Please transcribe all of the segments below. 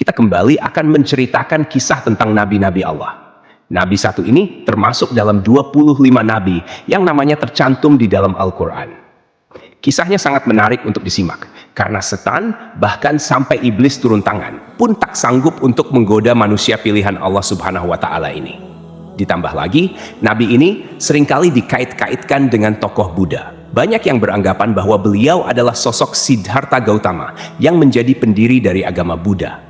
kita kembali akan menceritakan kisah tentang nabi-nabi Allah. Nabi satu ini termasuk dalam 25 nabi yang namanya tercantum di dalam Al-Quran. Kisahnya sangat menarik untuk disimak, karena setan bahkan sampai iblis turun tangan pun tak sanggup untuk menggoda manusia pilihan Allah Subhanahu wa Ta'ala ini. Ditambah lagi, nabi ini seringkali dikait-kaitkan dengan tokoh Buddha. Banyak yang beranggapan bahwa beliau adalah sosok Siddhartha Gautama yang menjadi pendiri dari agama Buddha.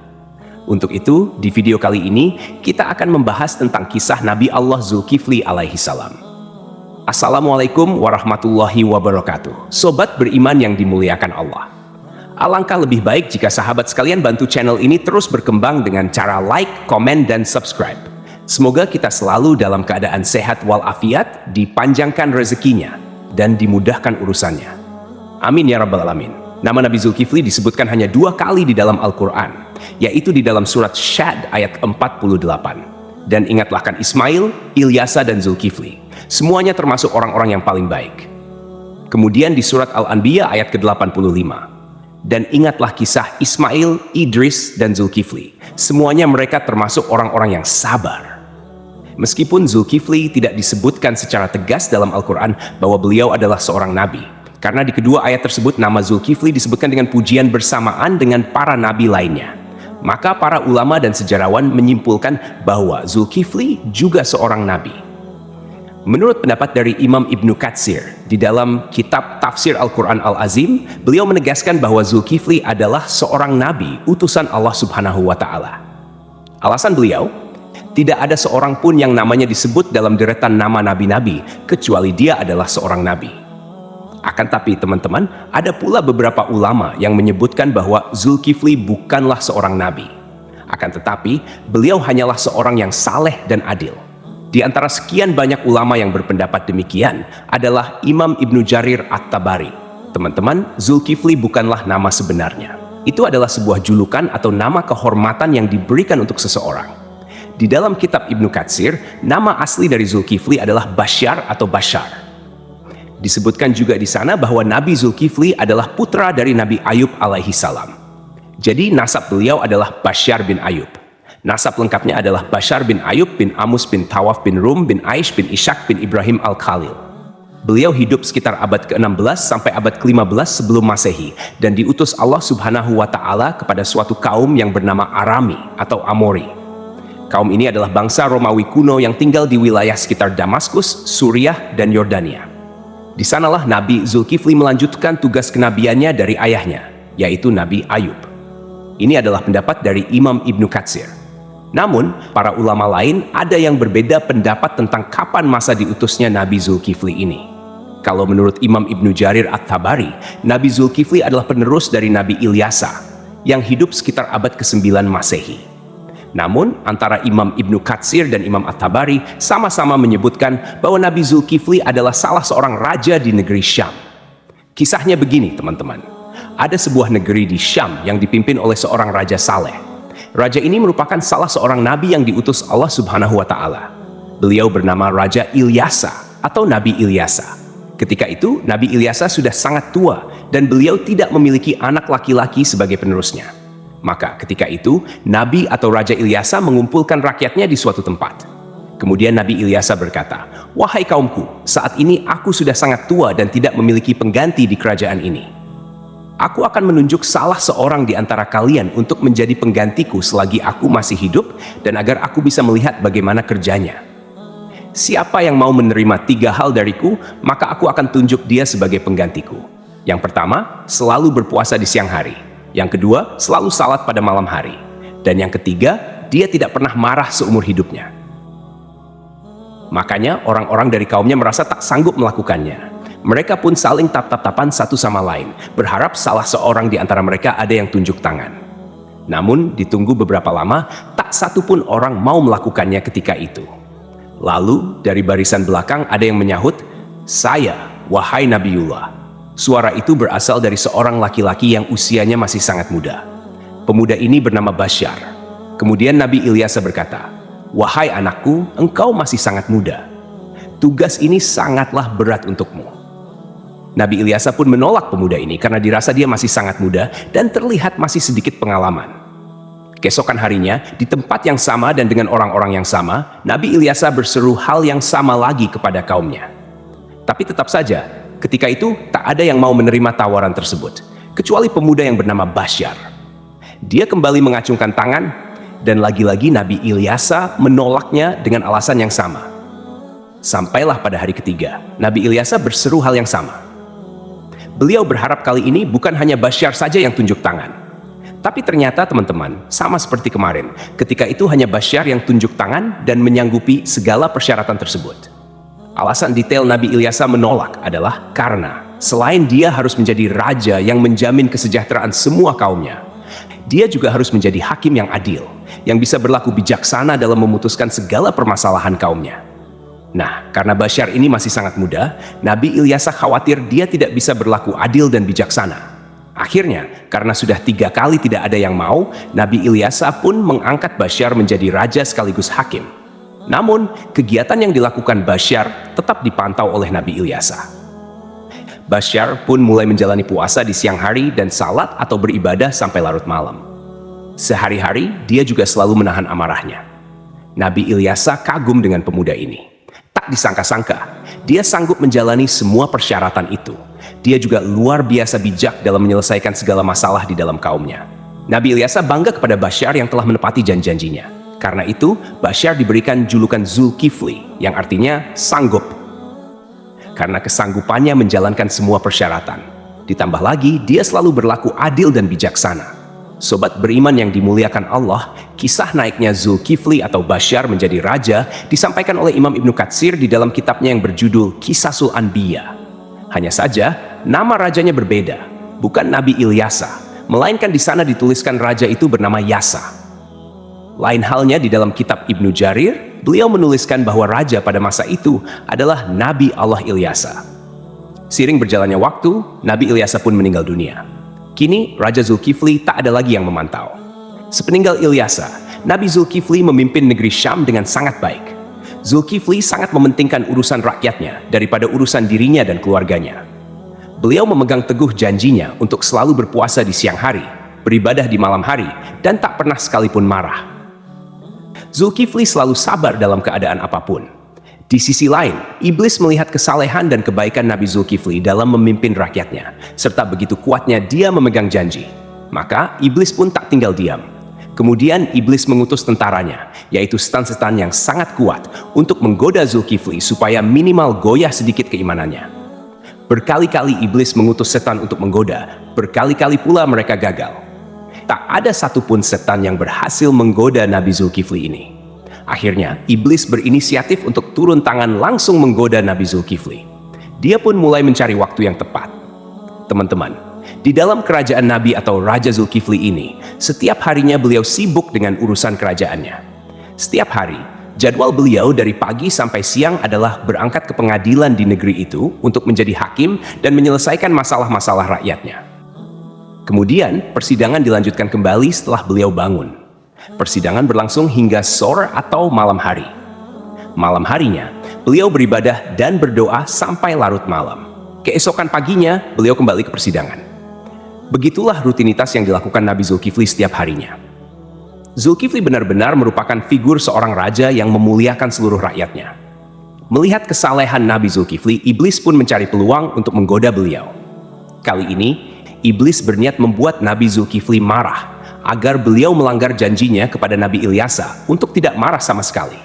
Untuk itu, di video kali ini, kita akan membahas tentang kisah Nabi Allah Zulkifli alaihi salam. Assalamualaikum warahmatullahi wabarakatuh. Sobat beriman yang dimuliakan Allah. Alangkah lebih baik jika sahabat sekalian bantu channel ini terus berkembang dengan cara like, komen, dan subscribe. Semoga kita selalu dalam keadaan sehat walafiat, dipanjangkan rezekinya, dan dimudahkan urusannya. Amin ya rabbal alamin. Nama Nabi Zulkifli disebutkan hanya 2 kali di dalam Al-Quran, yaitu di dalam surat Syad ayat 48. Dan ingatlah kan Ismail, Ilyasa, dan Zulkifli. Semuanya termasuk orang-orang yang paling baik. Kemudian di surat Al-Anbiya ayat ke-85. Dan ingatlah kisah Ismail, Idris, dan Zulkifli. Semuanya mereka termasuk orang-orang yang sabar. Meskipun Zulkifli tidak disebutkan secara tegas dalam Al-Quran bahwa beliau adalah seorang nabi, karena di kedua ayat tersebut nama Zulkifli disebutkan dengan pujian bersamaan dengan para nabi lainnya. Maka para ulama dan sejarawan menyimpulkan bahwa Zulkifli juga seorang nabi. Menurut pendapat dari Imam Ibnu Katsir, di dalam kitab Tafsir Al-Quran Al-Azim, beliau menegaskan bahwa Zulkifli adalah seorang nabi, utusan Allah Subhanahu wa Ta'ala. Alasan beliau, tidak ada seorang pun yang namanya disebut dalam deretan nama nabi-nabi, kecuali dia adalah seorang nabi. Akan tapi teman-teman, ada pula beberapa ulama yang menyebutkan bahwa Zulkifli bukanlah seorang nabi. Akan tetapi, beliau hanyalah seorang yang saleh dan adil. Di antara sekian banyak ulama yang berpendapat demikian adalah Imam Ibnu Jarir At-Tabari. Teman-teman, Zulkifli bukanlah nama sebenarnya. Itu adalah sebuah julukan atau nama kehormatan yang diberikan untuk seseorang. Di dalam kitab Ibnu Katsir, nama asli dari Zulkifli adalah Basyar atau Bashar. Disebutkan juga di sana bahwa Nabi Zulkifli adalah putra dari Nabi Ayub alaihi salam. Jadi nasab beliau adalah Basyar bin Ayub. Nasab lengkapnya adalah Basyar bin Ayub bin Amus bin Tawaf bin Rum bin Aish bin Ishak bin Ibrahim al-Khalil. Beliau hidup sekitar abad ke-16 sampai abad ke-15 sebelum Masehi dan diutus Allah Subhanahu wa Ta'ala kepada suatu kaum yang bernama Arami atau Amori. Kaum ini adalah bangsa Romawi kuno yang tinggal di wilayah sekitar Damaskus, Suriah, dan Yordania. Di sanalah Nabi Zulkifli melanjutkan tugas kenabiannya dari ayahnya, yaitu Nabi Ayub. Ini adalah pendapat dari Imam Ibnu Katsir. Namun, para ulama lain ada yang berbeda pendapat tentang kapan masa diutusnya Nabi Zulkifli ini. Kalau menurut Imam Ibnu Jarir At-Tabari, Nabi Zulkifli adalah penerus dari Nabi Ilyasa, yang hidup sekitar abad ke-9 Masehi. Namun, antara Imam Ibnu Katsir dan Imam At-Tabari sama-sama menyebutkan bahwa Nabi Zulkifli adalah salah seorang raja di negeri Syam. Kisahnya begini, teman-teman. Ada sebuah negeri di Syam yang dipimpin oleh seorang raja saleh. Raja ini merupakan salah seorang nabi yang diutus Allah Subhanahu wa Ta'ala. Beliau bernama Raja Ilyasa atau Nabi Ilyasa. Ketika itu, Nabi Ilyasa sudah sangat tua dan beliau tidak memiliki anak laki-laki sebagai penerusnya. Maka ketika itu, Nabi atau Raja Ilyasa mengumpulkan rakyatnya di suatu tempat. Kemudian Nabi Ilyasa berkata, "Wahai kaumku, saat ini aku sudah sangat tua dan tidak memiliki pengganti di kerajaan ini. Aku akan menunjuk salah seorang di antara kalian untuk menjadi penggantiku selagi aku masih hidup dan agar aku bisa melihat bagaimana kerjanya. Siapa yang mau menerima 3 hal dariku, maka aku akan tunjuk dia sebagai penggantiku. Yang pertama, selalu berpuasa di siang hari. Yang kedua, selalu salat pada malam hari. Dan yang ketiga, dia tidak pernah marah seumur hidupnya." Makanya orang-orang dari kaumnya merasa tak sanggup melakukannya. Mereka pun saling tap-tap-tapan satu sama lain, berharap salah seorang di antara mereka ada yang tunjuk tangan. Namun, ditunggu beberapa lama, tak satu pun orang mau melakukannya ketika itu. Lalu, dari barisan belakang ada yang menyahut, "Saya, wahai Nabiullah." Suara itu berasal dari seorang laki-laki yang usianya masih sangat muda. Pemuda ini bernama Basyar. Kemudian Nabi Ilyasa berkata, "Wahai anakku, engkau masih sangat muda. Tugas ini sangatlah berat untukmu." Nabi Ilyasa pun menolak pemuda ini karena dirasa dia masih sangat muda dan terlihat masih sedikit pengalaman. Keesokan harinya, di tempat yang sama dan dengan orang-orang yang sama, Nabi Ilyasa berseru hal yang sama lagi kepada kaumnya. Tapi tetap saja, ketika itu tak ada yang mau menerima tawaran tersebut, kecuali pemuda yang bernama Basyar. Dia kembali mengacungkan tangan, dan lagi-lagi Nabi Ilyasa menolaknya dengan alasan yang sama. Sampailah pada hari ketiga, Nabi Ilyasa berseru hal yang sama. Beliau berharap kali ini bukan hanya Basyar saja yang tunjuk tangan. Tapi ternyata teman-teman, sama seperti kemarin, ketika itu hanya Basyar yang tunjuk tangan dan menyanggupi segala persyaratan tersebut. Alasan detail Nabi Ilyasa menolak adalah karena selain dia harus menjadi raja yang menjamin kesejahteraan semua kaumnya, dia juga harus menjadi hakim yang adil, yang bisa berlaku bijaksana dalam memutuskan segala permasalahan kaumnya. Nah, karena Basyar ini masih sangat muda, Nabi Ilyasa khawatir dia tidak bisa berlaku adil dan bijaksana. Akhirnya, karena sudah 3 kali tidak ada yang mau, Nabi Ilyasa pun mengangkat Basyar menjadi raja sekaligus hakim. Namun, kegiatan yang dilakukan Basyar tetap dipantau oleh Nabi Ilyasa. Basyar pun mulai menjalani puasa di siang hari dan salat atau beribadah sampai larut malam. Sehari-hari, dia juga selalu menahan amarahnya. Nabi Ilyasa kagum dengan pemuda ini. Tak disangka-sangka, dia sanggup menjalani semua persyaratan itu. Dia juga luar biasa bijak dalam menyelesaikan segala masalah di dalam kaumnya. Nabi Ilyasa bangga kepada Basyar yang telah menepati janji-janjinya. Karena itu, Basyar diberikan julukan Zulkifli, yang artinya sanggup. Karena kesanggupannya menjalankan semua persyaratan. Ditambah lagi, dia selalu berlaku adil dan bijaksana. Sobat beriman yang dimuliakan Allah, kisah naiknya Zulkifli atau Basyar menjadi raja disampaikan oleh Imam Ibnu Katsir di dalam kitabnya yang berjudul Qisasul Anbiya. Hanya saja, nama rajanya berbeda, bukan Nabi Ilyasa, melainkan di sana dituliskan raja itu bernama Yasa. Lain halnya di dalam kitab Ibnu Jarir, beliau menuliskan bahwa raja pada masa itu adalah Nabi Allah Ilyasa. Seiring berjalannya waktu, Nabi Ilyasa pun meninggal dunia. Kini, Raja Zulkifli tak ada lagi yang memantau. Sepeninggal Ilyasa, Nabi Zulkifli memimpin negeri Syam dengan sangat baik. Zulkifli sangat mementingkan urusan rakyatnya daripada urusan dirinya dan keluarganya. Beliau memegang teguh janjinya untuk selalu berpuasa di siang hari, beribadah di malam hari, dan tak pernah sekalipun marah. Zulkifli selalu sabar dalam keadaan apapun. Di sisi lain, iblis melihat kesalehan dan kebaikan Nabi Zulkifli dalam memimpin rakyatnya, serta begitu kuatnya dia memegang janji. Maka, iblis pun tak tinggal diam. Kemudian, iblis mengutus tentaranya, yaitu setan-setan yang sangat kuat, untuk menggoda Zulkifli supaya minimal goyah sedikit keimanannya. Berkali-kali iblis mengutus setan untuk menggoda, berkali-kali pula mereka gagal. Tak ada satupun setan yang berhasil menggoda Nabi Zulkifli ini. Akhirnya, iblis berinisiatif untuk turun tangan langsung menggoda Nabi Zulkifli. Dia pun mulai mencari waktu yang tepat. Teman-teman, di dalam kerajaan Nabi atau Raja Zulkifli ini, setiap harinya beliau sibuk dengan urusan kerajaannya. Setiap hari, jadwal beliau dari pagi sampai siang adalah berangkat ke pengadilan di negeri itu untuk menjadi hakim dan menyelesaikan masalah-masalah rakyatnya. Kemudian, persidangan dilanjutkan kembali setelah beliau bangun. Persidangan berlangsung hingga sore atau malam hari. Malam harinya, beliau beribadah dan berdoa sampai larut malam. Keesokan paginya, beliau kembali ke persidangan. Begitulah rutinitas yang dilakukan Nabi Zulkifli setiap harinya. Zulkifli benar-benar merupakan figur seorang raja yang memuliakan seluruh rakyatnya. Melihat kesalehan Nabi Zulkifli, iblis pun mencari peluang untuk menggoda beliau. Kali ini, iblis berniat membuat Nabi Zulkifli marah, agar beliau melanggar janjinya kepada Nabi Ilyasa untuk tidak marah sama sekali.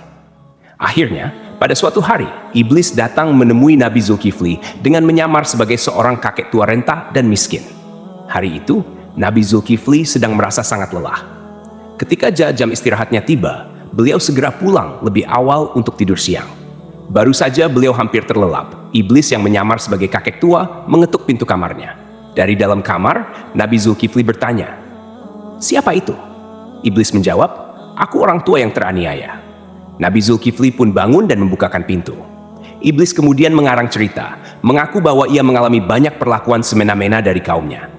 Akhirnya, pada suatu hari, iblis datang menemui Nabi Zulkifli dengan menyamar sebagai seorang kakek tua renta dan miskin. Hari itu, Nabi Zulkifli sedang merasa sangat lelah. Ketika jam istirahatnya tiba, beliau segera pulang lebih awal untuk tidur siang. Baru saja beliau hampir terlelap, iblis yang menyamar sebagai kakek tua mengetuk pintu kamarnya. Dari dalam kamar, Nabi Zulkifli bertanya, "Siapa itu?" Iblis menjawab, "Aku orang tua yang teraniaya." Nabi Zulkifli pun bangun dan membukakan pintu. Iblis kemudian mengarang cerita, mengaku bahwa ia mengalami banyak perlakuan semena-mena dari kaumnya.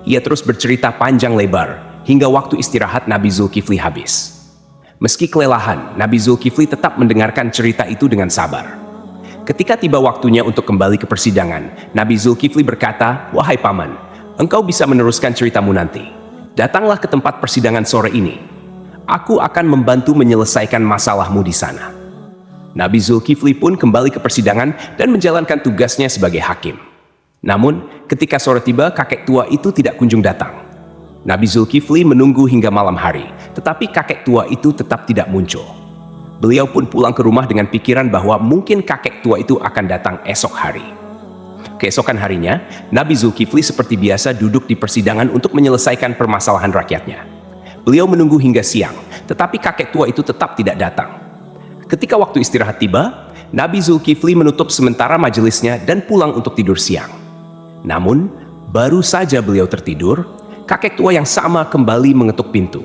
Ia terus bercerita panjang lebar, hingga waktu istirahat Nabi Zulkifli habis. Meski kelelahan, Nabi Zulkifli tetap mendengarkan cerita itu dengan sabar. Ketika tiba waktunya untuk kembali ke persidangan, Nabi Zulkifli berkata, "Wahai paman, engkau bisa meneruskan ceritamu nanti. Datanglah ke tempat persidangan sore ini. aku akan membantu menyelesaikan masalahmu di sana." Nabi Zulkifli pun kembali ke persidangan dan menjalankan tugasnya sebagai hakim. Namun, ketika sore tiba, kakek tua itu tidak kunjung datang. Nabi Zulkifli menunggu hingga malam hari, tetapi kakek tua itu tetap tidak muncul. Beliau pun pulang ke rumah dengan pikiran bahwa mungkin kakek tua itu akan datang esok hari. Keesokan harinya, Nabi Zulkifli seperti biasa duduk di persidangan untuk menyelesaikan permasalahan rakyatnya. Beliau menunggu hingga siang, tetapi kakek tua itu tetap tidak datang. Ketika waktu istirahat tiba, Nabi Zulkifli menutup sementara majelisnya dan pulang untuk tidur siang. Namun, baru saja beliau tertidur, kakek tua yang sama kembali mengetuk pintu.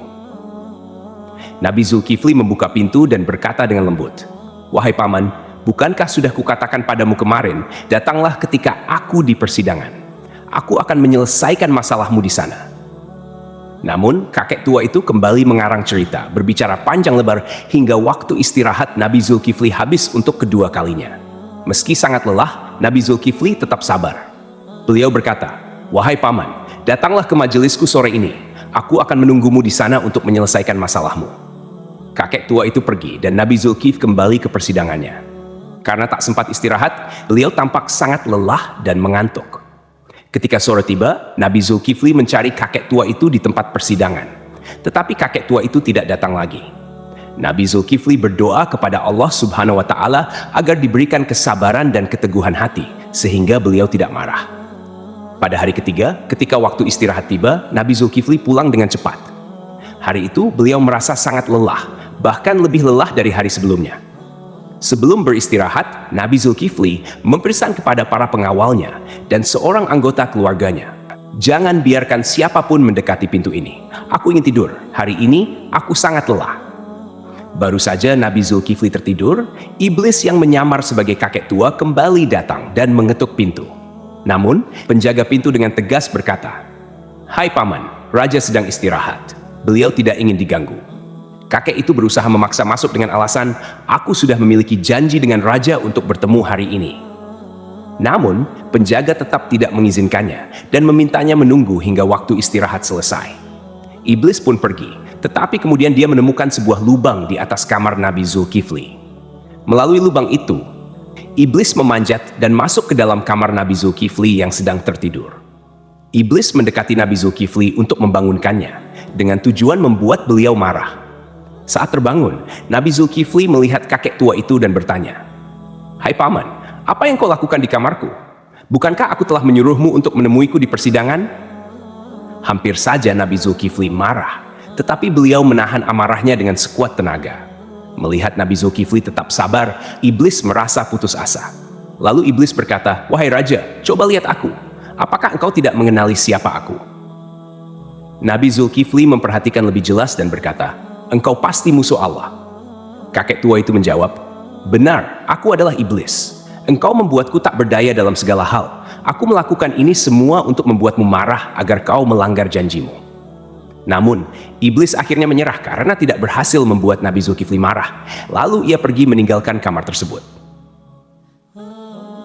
Nabi Zulkifli membuka pintu dan berkata dengan lembut, "Wahai paman, bukankah sudah kukatakan padamu kemarin, datanglah ketika aku di persidangan. Aku akan menyelesaikan masalahmu di sana." Namun, kakek tua itu kembali mengarang cerita, berbicara panjang lebar hingga waktu istirahat Nabi Zulkifli habis untuk kedua kalinya. Meski sangat lelah, Nabi Zulkifli tetap sabar. Beliau berkata, "Wahai paman, datanglah ke majelisku sore ini. Aku akan menunggumu di sana untuk menyelesaikan masalahmu." Kakek tua itu pergi dan Nabi Zulkifli kembali ke persidangannya. Karena tak sempat istirahat, beliau tampak sangat lelah dan mengantuk. Ketika sore tiba, Nabi Zulkifli mencari kakek tua itu di tempat persidangan. Tetapi kakek tua itu tidak datang lagi. Nabi Zulkifli berdoa kepada Allah Subhanahu wa Ta'ala agar diberikan kesabaran dan keteguhan hati, sehingga beliau tidak marah. Pada hari ketiga, ketika waktu istirahat tiba, Nabi Zulkifli pulang dengan cepat. Hari itu, beliau merasa sangat lelah, bahkan lebih lelah dari hari sebelumnya. Sebelum beristirahat, Nabi Zulkifli mempesan kepada para pengawalnya dan seorang anggota keluarganya, "Jangan biarkan siapapun mendekati pintu ini. Aku ingin tidur. Hari ini aku sangat lelah." Baru saja Nabi Zulkifli tertidur, iblis yang menyamar sebagai kakek tua kembali datang dan mengetuk pintu. Namun, penjaga pintu dengan tegas berkata, "Hai paman, raja sedang istirahat. Beliau tidak ingin diganggu." Kakek itu berusaha memaksa masuk dengan alasan, "Aku sudah memiliki janji dengan raja untuk bertemu hari ini." Namun, penjaga tetap tidak mengizinkannya dan memintanya menunggu hingga waktu istirahat selesai. Iblis pun pergi, tetapi kemudian dia menemukan sebuah lubang di atas kamar Nabi Zulkifli. Melalui lubang itu, iblis memanjat dan masuk ke dalam kamar Nabi Zulkifli yang sedang tertidur. Iblis mendekati Nabi Zulkifli untuk membangunkannya, dengan tujuan membuat beliau marah. Saat terbangun, Nabi Zulkifli melihat kakek tua itu dan bertanya, "Hai paman, apa yang kau lakukan di kamarku? Bukankah aku telah menyuruhmu untuk menemuiku di persidangan?" Hampir saja Nabi Zulkifli marah, tetapi beliau menahan amarahnya dengan sekuat tenaga. Melihat Nabi Zulkifli tetap sabar, iblis merasa putus asa. Lalu iblis berkata, "Wahai raja, coba lihat aku. Apakah engkau tidak mengenali siapa aku?" Nabi Zulkifli memperhatikan lebih jelas dan berkata, "Engkau pasti musuh Allah." Kakek tua itu menjawab, "Benar, aku adalah iblis. Engkau membuatku tak berdaya dalam segala hal. Aku melakukan ini semua untuk membuatmu marah agar kau melanggar janjimu." Namun, iblis akhirnya menyerah karena tidak berhasil membuat Nabi Zulkifli marah. Lalu ia pergi meninggalkan kamar tersebut.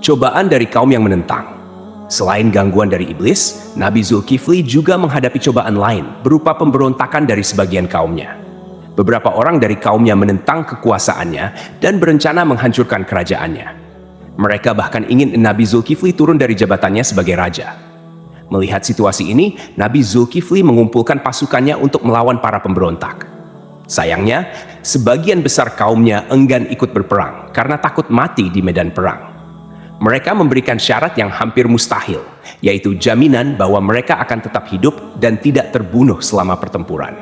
Cobaan dari kaum yang menentang. Selain gangguan dari iblis, Nabi Zulkifli juga menghadapi cobaan lain berupa pemberontakan dari sebagian kaumnya. Beberapa orang dari kaumnya menentang kekuasaannya dan berencana menghancurkan kerajaannya. Mereka bahkan ingin Nabi Zulkifli turun dari jabatannya sebagai raja. Melihat situasi ini, Nabi Zulkifli mengumpulkan pasukannya untuk melawan para pemberontak. Sayangnya, sebagian besar kaumnya enggan ikut berperang karena takut mati di medan perang. Mereka memberikan syarat yang hampir mustahil, yaitu jaminan bahwa mereka akan tetap hidup dan tidak terbunuh selama pertempuran.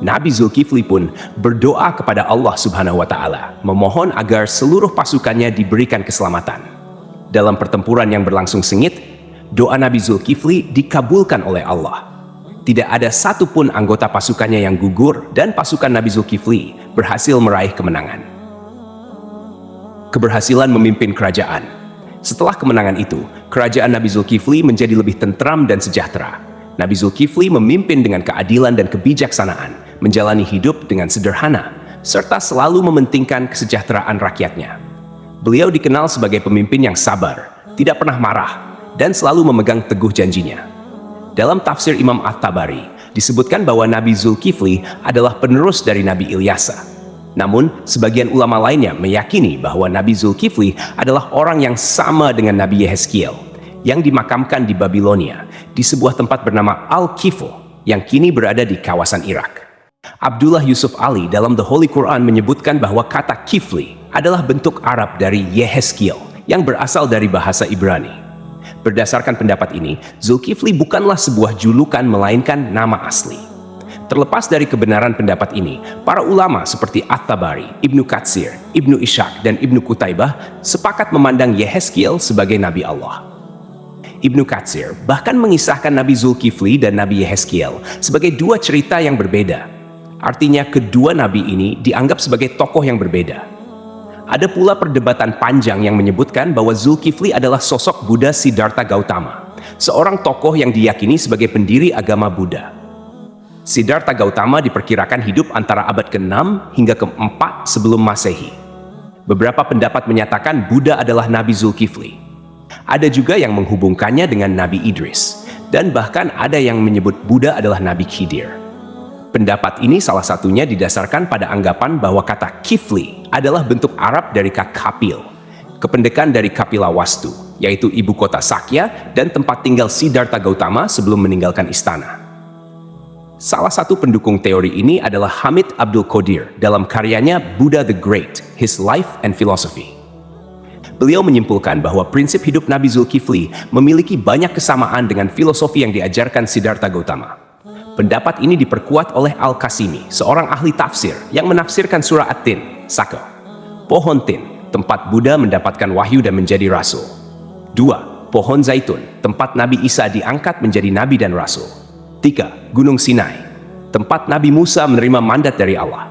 Nabi Zulkifli pun berdoa kepada Allah Subhanahu wa Ta'ala, memohon agar seluruh pasukannya diberikan keselamatan. Dalam pertempuran yang berlangsung sengit, doa Nabi Zulkifli dikabulkan oleh Allah. Tidak ada satupun anggota pasukannya yang gugur dan pasukan Nabi Zulkifli berhasil meraih kemenangan. Keberhasilan memimpin kerajaan. Setelah kemenangan itu, kerajaan Nabi Zulkifli menjadi lebih tentram dan sejahtera. Nabi Zulkifli memimpin dengan keadilan dan kebijaksanaan, menjalani hidup dengan sederhana, serta selalu mementingkan kesejahteraan rakyatnya. Beliau dikenal sebagai pemimpin yang sabar, tidak pernah marah, dan selalu memegang teguh janjinya. Dalam tafsir Imam At-Tabari, disebutkan bahwa Nabi Zulkifli adalah penerus dari Nabi Ilyasa. Namun, sebagian ulama lainnya meyakini bahwa Nabi Zulkifli adalah orang yang sama dengan Nabi Yehezkiel, yang dimakamkan di Babilonia, di sebuah tempat bernama Al-Kifl, yang kini berada di kawasan Irak. Abdullah Yusuf Ali dalam The Holy Quran menyebutkan bahwa kata Kifli adalah bentuk Arab dari Yehezkiel, yang berasal dari bahasa Ibrani. Berdasarkan pendapat ini, Zulkifli bukanlah sebuah julukan melainkan nama asli. Terlepas dari kebenaran pendapat ini, para ulama seperti At-Tabari, Ibnu Katsir, Ibnu Ishaq, dan Ibnu Qutaibah sepakat memandang Yehezkiel sebagai Nabi Allah. Ibnu Katsir bahkan mengisahkan Nabi Zulkifli dan Nabi Yehezkiel sebagai dua cerita yang berbeda. Artinya kedua nabi ini dianggap sebagai tokoh yang berbeda. Ada pula perdebatan panjang yang menyebutkan bahwa Zulkifli adalah sosok Buddha Siddhartha Gautama, seorang tokoh yang diyakini sebagai pendiri agama Buddha. Siddhartha Gautama diperkirakan hidup antara abad ke-6 hingga ke-4 sebelum Masehi. Beberapa pendapat menyatakan Buddha adalah Nabi Zulkifli. Ada juga yang menghubungkannya dengan Nabi Idris, dan bahkan ada yang menyebut Buddha adalah Nabi Khidir. Pendapat ini salah satunya didasarkan pada anggapan bahwa kata Kifli adalah bentuk Arab dari kata Kapil, kependekan dari Kapila Wastu, yaitu ibu kota Sakya dan tempat tinggal Siddhartha Gautama sebelum meninggalkan istana. Salah satu pendukung teori ini adalah Hamid Abdul Qadir dalam karyanya Buddha the Great, His Life and Philosophy. Beliau menyimpulkan bahwa prinsip hidup Nabi Zulkifli memiliki banyak kesamaan dengan filosofi yang diajarkan Siddhartha Gautama. Pendapat ini diperkuat oleh Al-Qasimi, seorang ahli tafsir yang menafsirkan surah At-Tin, Saka. Pohon Tin, tempat Buddha mendapatkan wahyu dan menjadi rasul. 2. Pohon Zaitun, tempat Nabi Isa diangkat menjadi nabi dan rasul. 3. Gunung Sinai, tempat Nabi Musa menerima mandat dari Allah.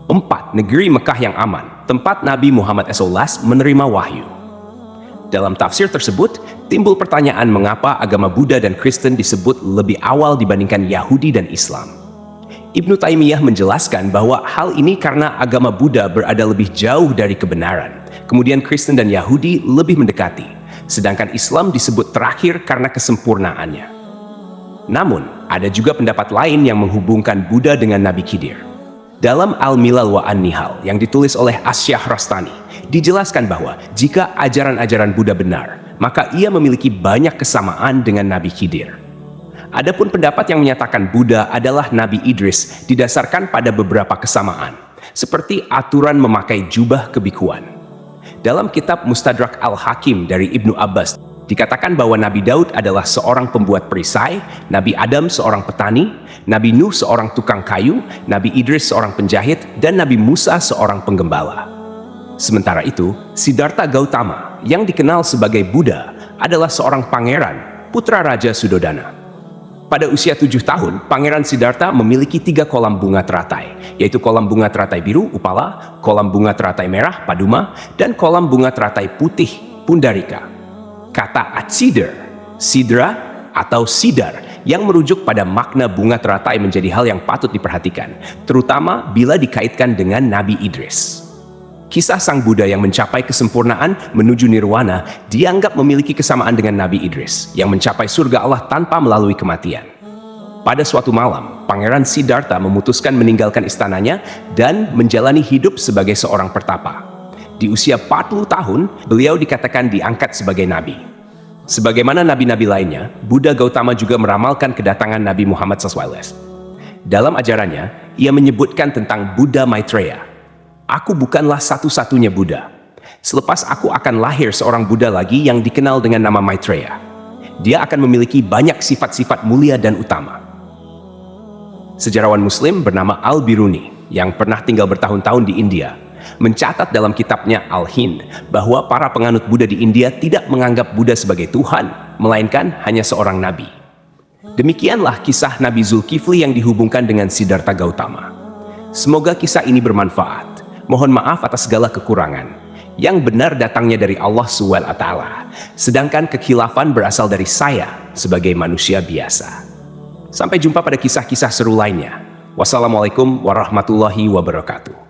4. Negeri Mekah yang aman, tempat Nabi Muhammad SAW menerima wahyu. Dalam tafsir tersebut, timbul pertanyaan mengapa agama Buddha dan Kristen disebut lebih awal dibandingkan Yahudi dan Islam. Ibnu Taimiyah menjelaskan bahwa hal ini karena agama Buddha berada lebih jauh dari kebenaran, kemudian Kristen dan Yahudi lebih mendekati, sedangkan Islam disebut terakhir karena kesempurnaannya. Namun, ada juga pendapat lain yang menghubungkan Buddha dengan Nabi Khidir. Dalam Al-Milal wa An-Nihal yang ditulis oleh Asy-Syahrastani, dijelaskan bahwa jika ajaran-ajaran Buddha benar, maka ia memiliki banyak kesamaan dengan Nabi Khidir. Adapun pendapat yang menyatakan Buddha adalah Nabi Idris didasarkan pada beberapa kesamaan, seperti aturan memakai jubah kebikuan. Dalam kitab Mustadrak Al-Hakim dari Ibnu Abbas, dikatakan bahwa Nabi Daud adalah seorang pembuat perisai, Nabi Adam seorang petani, Nabi Nuh seorang tukang kayu, Nabi Idris seorang penjahit, dan Nabi Musa seorang penggembala. Sementara itu, Siddhartha Gautama yang dikenal sebagai Buddha adalah seorang pangeran, putra Raja Sudodana. Pada usia 7 tahun, Pangeran Siddhartha memiliki 3 kolam bunga teratai, yaitu kolam bunga teratai biru, Upala, kolam bunga teratai merah, Paduma, dan kolam bunga teratai putih, Pundarika. Kata Atsidar, Sidra, atau Sidar yang merujuk pada makna bunga teratai menjadi hal yang patut diperhatikan, terutama bila dikaitkan dengan Nabi Idris. Kisah sang Buddha yang mencapai kesempurnaan menuju nirwana dianggap memiliki kesamaan dengan Nabi Idris yang mencapai surga Allah tanpa melalui kematian. Pada suatu malam, Pangeran Siddhartha memutuskan meninggalkan istananya dan menjalani hidup sebagai seorang pertapa. Di usia 40 tahun, beliau dikatakan diangkat sebagai nabi. Sebagaimana nabi-nabi lainnya, Buddha Gautama juga meramalkan kedatangan Nabi Muhammad SAW. Dalam ajarannya, ia menyebutkan tentang Buddha Maitreya. Aku bukanlah satu-satunya Buddha. Selepas aku akan lahir seorang Buddha lagi yang dikenal dengan nama Maitreya. Dia akan memiliki banyak sifat-sifat mulia dan utama. Sejarawan Muslim bernama Al-Biruni yang pernah tinggal bertahun-tahun di India mencatat dalam kitabnya Al-Hind bahwa para penganut Buddha di India tidak menganggap Buddha sebagai Tuhan, melainkan hanya seorang nabi. Demikianlah kisah Nabi Zulkifli yang dihubungkan dengan Siddhartha Gautama. Semoga kisah ini bermanfaat. Mohon maaf atas segala kekurangan. Yang benar datangnya dari Allah SWT, sedangkan kekhilafan berasal dari saya sebagai manusia biasa. Sampai jumpa pada kisah-kisah seru lainnya. Wassalamualaikum warahmatullahi wabarakatuh.